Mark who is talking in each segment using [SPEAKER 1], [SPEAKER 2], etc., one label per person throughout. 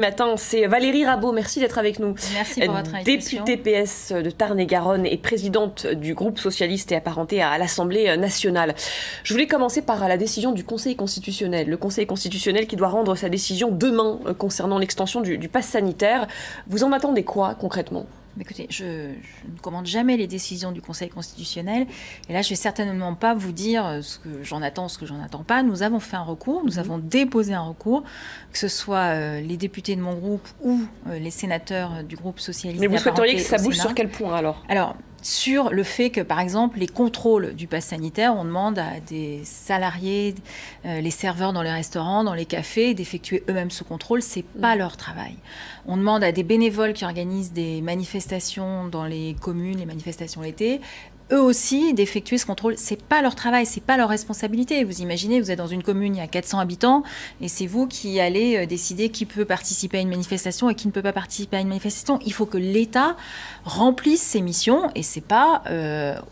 [SPEAKER 1] Matin, c'est Valérie Rabault, merci d'être avec nous.
[SPEAKER 2] Merci pour votre invitation.
[SPEAKER 1] Députée PS de Tarn-et-Garonne et présidente du groupe socialiste et apparentée à l'Assemblée nationale. Je voulais commencer par la décision du Conseil constitutionnel. Le Conseil constitutionnel qui doit rendre sa décision demain concernant l'extension du pass sanitaire. Vous en attendez quoi concrètement ?
[SPEAKER 2] Écoutez, je ne commande jamais les décisions du Conseil constitutionnel. Et là, je ne vais certainement pas vous dire ce que j'en attends, ce que j'en attends pas. Nous avons fait un recours, nous avons déposé un recours, que ce soit les députés de mon groupe ou les sénateurs du groupe socialiste.
[SPEAKER 1] Mais vous souhaiteriez que ça bouge sur quel point alors ?
[SPEAKER 2] Alors, sur le fait que, par exemple, les contrôles du pass sanitaire, on demande à des salariés, les serveurs dans les restaurants, dans les cafés, d'effectuer eux-mêmes ce contrôle. C'est pas leur travail. On demande à des bénévoles qui organisent des manifestations dans les communes, les manifestations l'été, eux aussi d'effectuer ce contrôle. C'est pas leur travail, c'est pas leur responsabilité. Vous imaginez, vous êtes dans une commune, il y a 400 habitants, et c'est vous qui allez décider qui peut participer à une manifestation et qui ne peut pas participer à une manifestation. Il faut que l'État remplisse ses missions, et c'est pas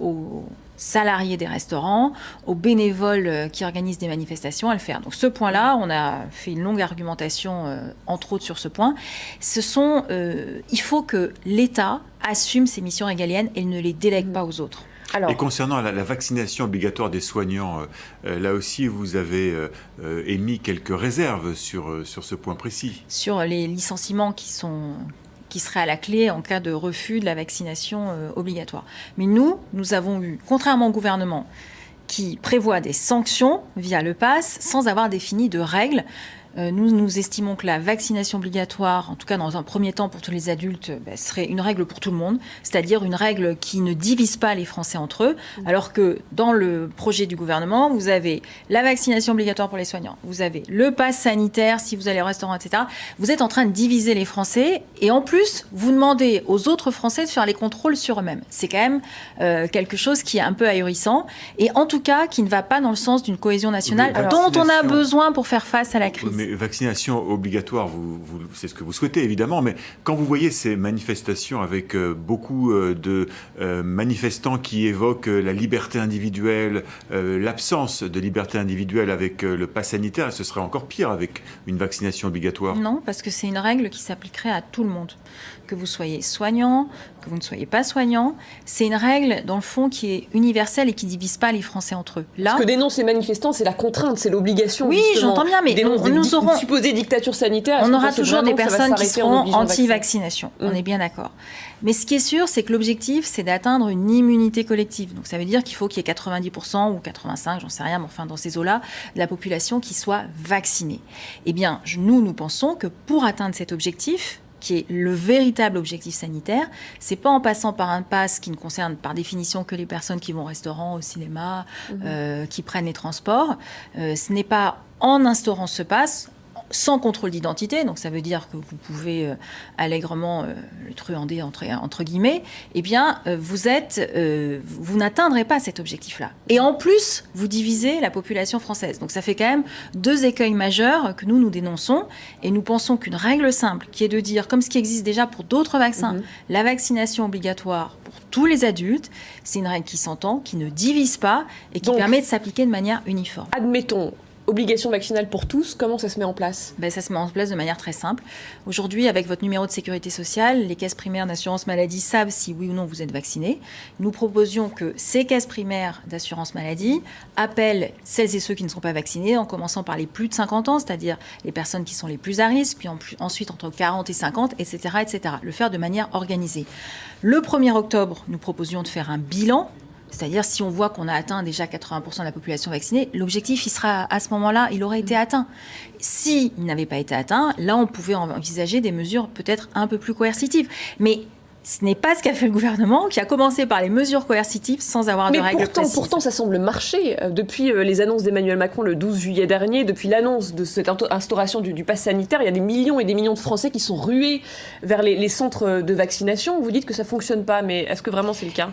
[SPEAKER 2] aux salariés des restaurants, aux bénévoles qui organisent des manifestations à le faire. Donc ce point-là, on a fait une longue argumentation, entre autres sur ce point. Il faut que l'État assume ses missions régaliennes et ne les délègue pas aux autres.
[SPEAKER 3] Alors, et concernant la vaccination obligatoire des soignants, là aussi vous avez émis quelques réserves sur ce point précis.
[SPEAKER 2] Sur les licenciements qui seraient à la clé en cas de refus de la vaccination obligatoire. Mais nous avons eu, contrairement au gouvernement, qui prévoit des sanctions via le pass sans avoir défini de règles. Nous estimons que la vaccination obligatoire, en tout cas dans un premier temps pour tous les adultes, serait une règle pour tout le monde, c'est-à-dire une règle qui ne divise pas les Français entre eux, alors que dans le projet du gouvernement, vous avez la vaccination obligatoire pour les soignants, vous avez le pass sanitaire si vous allez au restaurant, etc. Vous êtes en train de diviser les Français et en plus, vous demandez aux autres Français de faire les contrôles sur eux-mêmes. C'est quand même quelque chose qui est un peu ahurissant et en tout cas qui ne va pas dans le sens d'une cohésion nationale dont on a besoin pour faire face à la crise.
[SPEAKER 3] Mais vaccination obligatoire, c'est ce que vous souhaitez évidemment, mais quand vous voyez ces manifestations avec beaucoup de manifestants qui évoquent la liberté individuelle, l'absence de liberté individuelle avec le pass sanitaire, ce serait encore pire avec une vaccination obligatoire.
[SPEAKER 2] Non, parce que c'est une règle qui s'appliquerait à tout le monde. Que vous soyez soignant, que vous ne soyez pas soignant, c'est une règle, dans le fond, qui est universelle et qui ne divise pas les Français entre eux.
[SPEAKER 1] Là, ce que dénoncent les manifestants, c'est la contrainte, c'est l'obligation.
[SPEAKER 2] Oui, j'entends bien, mais nous aurons
[SPEAKER 1] une supposée dictature sanitaire.
[SPEAKER 2] On aura toujours des personnes qui seront anti-vaccination. On est bien d'accord. Mais ce qui est sûr, c'est que l'objectif, c'est d'atteindre une immunité collective. Donc ça veut dire qu'il faut qu'il y ait 90% ou 85%, j'en sais rien, mais enfin dans ces eaux-là, de la population qui soit vaccinée. Eh bien, nous pensons que pour atteindre cet objectif, qui est le véritable objectif sanitaire, c'est pas en passant par un pass qui ne concerne par définition que les personnes qui vont au restaurant, au cinéma, qui prennent les transports. Ce n'est pas en instaurant ce pass sans contrôle d'identité, donc ça veut dire que vous pouvez allègrement le truander entre guillemets, eh bien vous n'atteindrez pas cet objectif-là. Et en plus, vous divisez la population française. Donc ça fait quand même deux écueils majeurs que nous dénonçons, et nous pensons qu'une règle simple, qui est de dire, comme ce qui existe déjà pour d'autres vaccins, la vaccination obligatoire pour tous les adultes, c'est une règle qui s'entend, qui ne divise pas, et qui permet de s'appliquer de manière uniforme.
[SPEAKER 1] Admettons, obligation vaccinale pour tous, comment ça se met en place ?
[SPEAKER 2] Ça se met en place de manière très simple. Aujourd'hui, avec votre numéro de sécurité sociale, les caisses primaires d'assurance maladie savent si oui ou non vous êtes vacciné. Nous proposions que ces caisses primaires d'assurance maladie appellent celles et ceux qui ne sont pas vaccinés, en commençant par les plus de 50 ans, c'est-à-dire les personnes qui sont les plus à risque, puis ensuite entre 40 et 50, etc., etc. Le faire de manière organisée. Le 1er octobre, nous proposions de faire un bilan. C'est-à-dire, si on voit qu'on a atteint déjà 80% de la population vaccinée, l'objectif, il sera à ce moment-là, il aurait été atteint. S'il n'avait pas été atteint, là, on pouvait envisager des mesures peut-être un peu plus coercitives. Mais ce n'est pas ce qu'a fait le gouvernement, qui a commencé par les mesures coercitives sans avoir de règles précises.
[SPEAKER 1] Pourtant, ça semble marcher. Depuis les annonces d'Emmanuel Macron le 12 juillet dernier, depuis l'annonce de cette instauration du pass sanitaire, il y a des millions et des millions de Français qui sont rués vers les centres de vaccination. Vous dites que ça ne fonctionne pas, mais est-ce que vraiment c'est le cas ?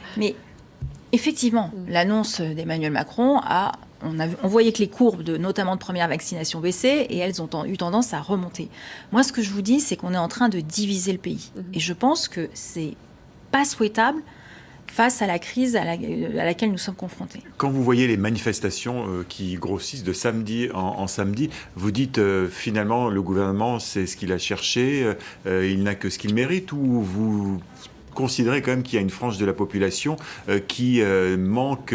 [SPEAKER 2] Effectivement, l'annonce d'Emmanuel Macron on voyait que les courbes, notamment de première vaccination, baissaient et elles ont eu tendance à remonter. Moi, ce que je vous dis, c'est qu'on est en train de diviser le pays. Et je pense que c'est pas souhaitable face à la crise à laquelle nous sommes confrontés.
[SPEAKER 3] Quand vous voyez les manifestations qui grossissent de samedi en samedi, vous dites finalement le gouvernement c'est ce qu'il a cherché, il n'a que ce qu'il mérite, ou vous considérez quand même qu'il y a une frange de la population qui manque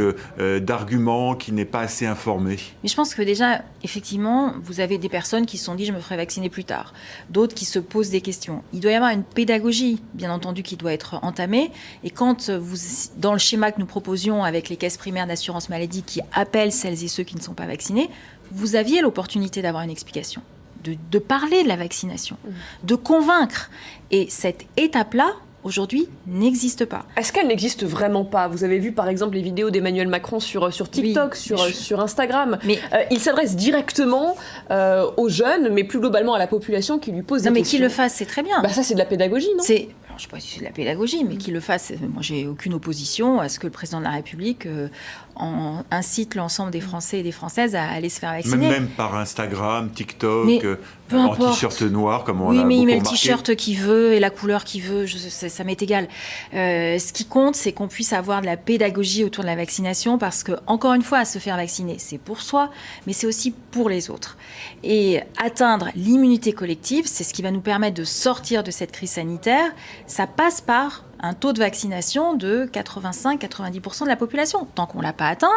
[SPEAKER 3] d'arguments, qui n'est pas assez informée?
[SPEAKER 2] Mais je pense que déjà, effectivement, vous avez des personnes qui se sont dit « je me ferai vacciner plus tard », d'autres qui se posent des questions. Il doit y avoir une pédagogie, bien entendu, qui doit être entamée. Et quand dans le schéma que nous proposions avec les caisses primaires d'assurance maladie qui appellent celles et ceux qui ne sont pas vaccinés, vous aviez l'opportunité d'avoir une explication, de parler de la vaccination, de convaincre. Et cette étape-là, aujourd'hui, n'existe pas.
[SPEAKER 1] Est-ce qu'elle n'existe vraiment pas? Vous avez vu par exemple les vidéos d'Emmanuel Macron sur TikTok, oui, sur Instagram. Mais il s'adresse directement aux jeunes, mais plus globalement à la population qui lui pose des questions.
[SPEAKER 2] Non, mais qu'il le fasse, c'est très bien.
[SPEAKER 1] Ça, c'est de la pédagogie, non?
[SPEAKER 2] Je ne sais pas si c'est de la pédagogie, mais qu'il le fasse. Moi, j'ai aucune opposition à ce que le président de la République incite l'ensemble des Français et des Françaises à aller se faire vacciner.
[SPEAKER 3] Même par Instagram, TikTok,
[SPEAKER 2] en
[SPEAKER 3] t-shirt noir, comme on l'a beaucoup remarqué.
[SPEAKER 2] Oui, mais il met le t-shirt qu'il veut et la couleur qu'il veut, ça m'est égal. Ce qui compte, c'est qu'on puisse avoir de la pédagogie autour de la vaccination, parce que, encore une fois, se faire vacciner, c'est pour soi, mais c'est aussi pour les autres. Et atteindre l'immunité collective, c'est ce qui va nous permettre de sortir de cette crise sanitaire. Ça passe par un taux de vaccination de 85-90% de la population. Tant qu'on ne l'a pas atteint,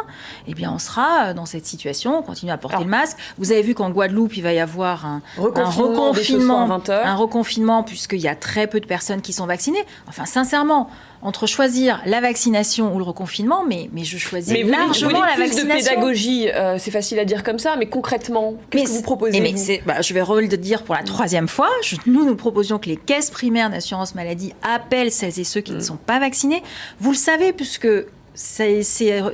[SPEAKER 2] eh bien on sera dans cette situation, on continue à porter le masque. Vous avez vu qu'en Guadeloupe, il va y avoir un reconfinement, puisqu'il y a très peu de personnes qui sont vaccinées. Enfin, sincèrement, entre choisir la vaccination ou le reconfinement, mais je choisis largement la vaccination.
[SPEAKER 1] De pédagogie, c'est facile à dire comme ça, mais concrètement, qu'est-ce que vous proposez?
[SPEAKER 2] Je vais le dire pour la troisième fois. Nous proposions que les caisses primaires d'assurance maladie appellent celles et ceux qui ne sont pas vaccinés. Vous le savez, puisque c'est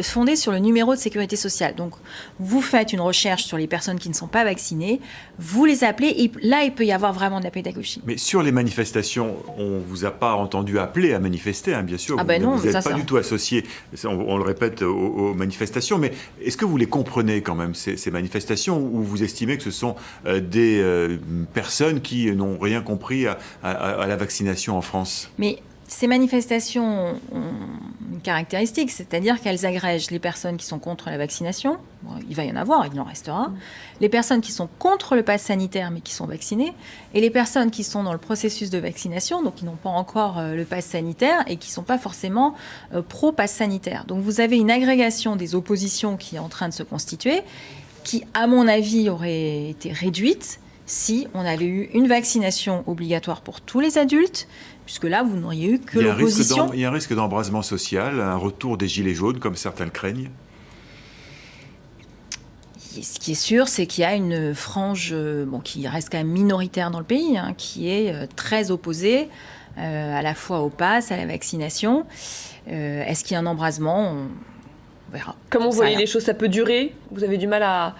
[SPEAKER 2] fondé sur le numéro de sécurité sociale. Donc, vous faites une recherche sur les personnes qui ne sont pas vaccinées, vous les appelez, et là, il peut y avoir vraiment de la pédagogie.
[SPEAKER 3] Mais sur les manifestations, on ne vous a pas entendu appeler à manifester, bien sûr. Vous n'êtes pas du tout associé, on le répète, aux manifestations. Mais est-ce que vous les comprenez quand même, ces manifestations, ou vous estimez que ce sont des personnes qui n'ont rien compris à la vaccination en France?
[SPEAKER 2] Ces manifestations ont une caractéristique, c'est-à-dire qu'elles agrègent les personnes qui sont contre la vaccination, il va y en avoir, il en restera, les personnes qui sont contre le pass sanitaire mais qui sont vaccinées, et les personnes qui sont dans le processus de vaccination, donc qui n'ont pas encore le pass sanitaire et qui ne sont pas forcément pro-pass sanitaire. Donc vous avez une agrégation des oppositions qui est en train de se constituer, qui, à mon avis, aurait été réduite si on avait eu une vaccination obligatoire pour tous les adultes, puisque là, vous n'auriez eu que l'opposition.
[SPEAKER 3] Il y a un risque d'embrasement social, un retour des gilets jaunes, comme certains le craignent?
[SPEAKER 2] Ce qui est sûr, c'est qu'il y a une frange qui reste quand même minoritaire dans le pays, qui est très opposée à la fois au pass, à la vaccination. Est-ce qu'il y a un embrasement? On verra.
[SPEAKER 1] Comment vous voyez les choses? Ça peut durer? Vous avez du mal à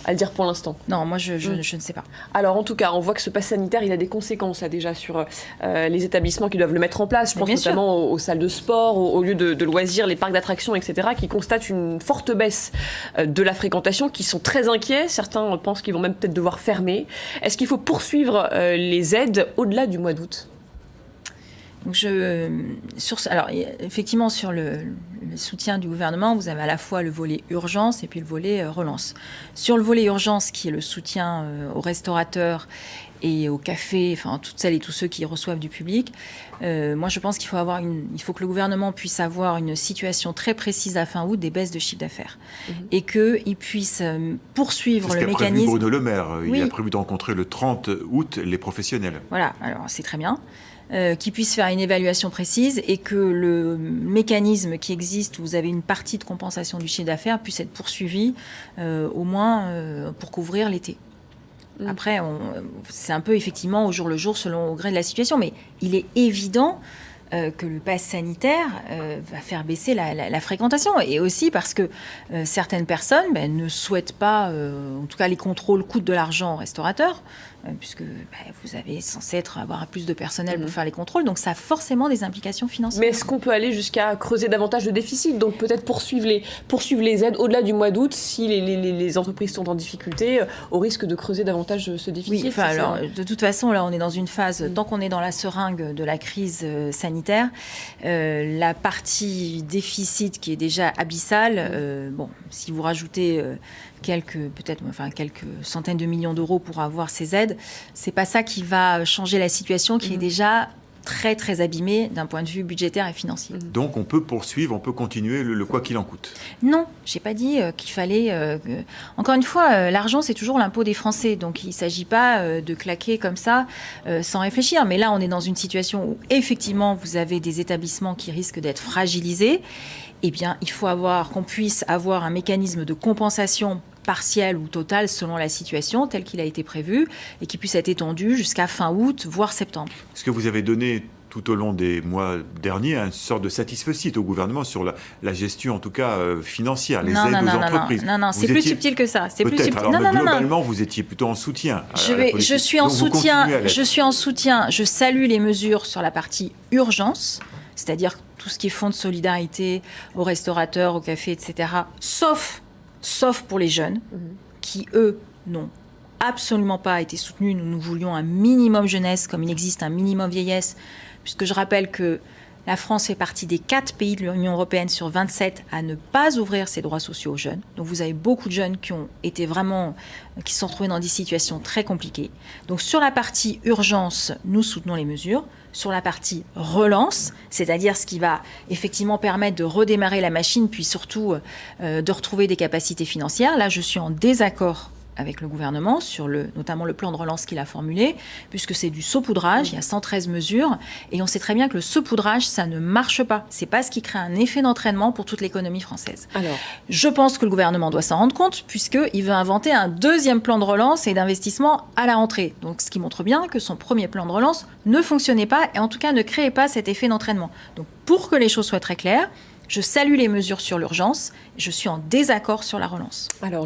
[SPEAKER 1] le dire pour l'instant?
[SPEAKER 2] Non, moi je ne sais pas.
[SPEAKER 1] Alors en tout cas, on voit que ce pass sanitaire, il a des conséquences là, déjà sur les établissements qui doivent le mettre en place. Je pense notamment aux salles de sport, aux lieux de loisirs, les parcs d'attractions, etc., qui constatent une forte baisse de la fréquentation, qui sont très inquiets. Certains pensent qu'ils vont même peut-être devoir fermer. Est-ce qu'il faut poursuivre les aides au-delà du mois d'août?
[SPEAKER 2] Donc alors, effectivement, sur le soutien du gouvernement, vous avez à la fois le volet urgence et puis le volet relance. Sur le volet urgence, qui est le soutien aux restaurateurs et aux cafés, enfin toutes celles et tous ceux qui reçoivent du public, moi je pense qu'il faut que le gouvernement puisse avoir une situation très précise à fin août des baisses de chiffre d'affaires et qu'il puisse poursuivre le mécanisme. C'est ce qu'a prévu
[SPEAKER 3] Bruno Le Maire. Il a prévu de rencontrer le 30 août les professionnels.
[SPEAKER 2] Voilà, alors c'est très bien. Qui puisse faire une évaluation précise et que le mécanisme qui existe, où vous avez une partie de compensation du chiffre d'affaires, puisse être poursuivi au moins pour couvrir l'été. Après, c'est un peu effectivement au jour le jour selon au gré de la situation, mais il est évident que le pass sanitaire va faire baisser la fréquentation, et aussi parce que certaines personnes ne souhaitent pas, en tout cas les contrôles coûtent de l'argent aux restaurateurs, puisque vous avez censé avoir plus de personnel pour faire les contrôles, donc ça a forcément des implications financières.
[SPEAKER 1] Mais est-ce qu'on peut aller jusqu'à creuser davantage de déficit, donc peut-être poursuivre les aides au-delà du mois d'août si les entreprises sont en difficulté, au risque de creuser davantage ce déficit?
[SPEAKER 2] Oui, alors, de toute façon, là, on est dans une phase, tant qu'on est dans la seringue de la crise sanitaire, la partie déficit qui est déjà abyssale, si vous rajoutez quelques centaines de millions d'euros pour avoir ces aides, c'est pas ça qui va changer la situation qui est déjà très très abîmée d'un point de vue budgétaire et financier.
[SPEAKER 3] Donc on peut poursuivre, on peut continuer le quoi qu'il en coûte.
[SPEAKER 2] Non, j'ai pas dit qu'il fallait... Encore une fois, l'argent c'est toujours l'impôt des Français, donc il ne s'agit pas de claquer comme ça sans réfléchir. Mais là on est dans une situation où effectivement vous avez des établissements qui risquent d'être fragilisés. Eh bien il faut qu'on puisse avoir un mécanisme de compensation partiel ou total selon la situation, tel qu'il a été prévu, et qui puisse être étendu jusqu'à fin août, voire septembre.
[SPEAKER 3] Ce que vous avez donné tout au long des mois derniers, une sorte de satisfecit au gouvernement sur la gestion, en tout cas financière, les aides aux entreprises.
[SPEAKER 2] Non, c'est plus subtil que ça. C'est plus subtil.
[SPEAKER 3] Alors, globalement, vous étiez plutôt en soutien.
[SPEAKER 2] Je suis en soutien. Je salue les mesures sur la partie urgence, c'est-à-dire tout ce qui est fonds de solidarité aux restaurateurs, aux cafés, etc., sauf pour les jeunes, qui, eux, n'ont absolument pas été soutenus. Nous voulions un minimum jeunesse, comme il existe un minimum vieillesse, puisque je rappelle que la France fait partie des 4 pays de l'Union européenne sur 27 à ne pas ouvrir ses droits sociaux aux jeunes. Donc vous avez beaucoup de jeunes qui se sont retrouvés dans des situations très compliquées. Donc sur la partie urgence, nous soutenons les mesures. Sur la partie relance, c'est-à-dire ce qui va effectivement permettre de redémarrer la machine, puis surtout de retrouver des capacités financières, là je suis en désaccord avec le gouvernement sur notamment le plan de relance qu'il a formulé, puisque c'est du saupoudrage, il y a 113 mesures, et on sait très bien que le saupoudrage, ça ne marche pas. C'est pas ce qui crée un effet d'entraînement pour toute l'économie française. Alors, je pense que le gouvernement doit s'en rendre compte, puisqu'il veut inventer un deuxième plan de relance et d'investissement à la rentrée. Donc, ce qui montre bien que son premier plan de relance ne fonctionnait pas, et en tout cas ne créait pas cet effet d'entraînement. Donc, pour que les choses soient très claires, je salue les mesures sur l'urgence, je suis en désaccord sur la relance.
[SPEAKER 1] Alors,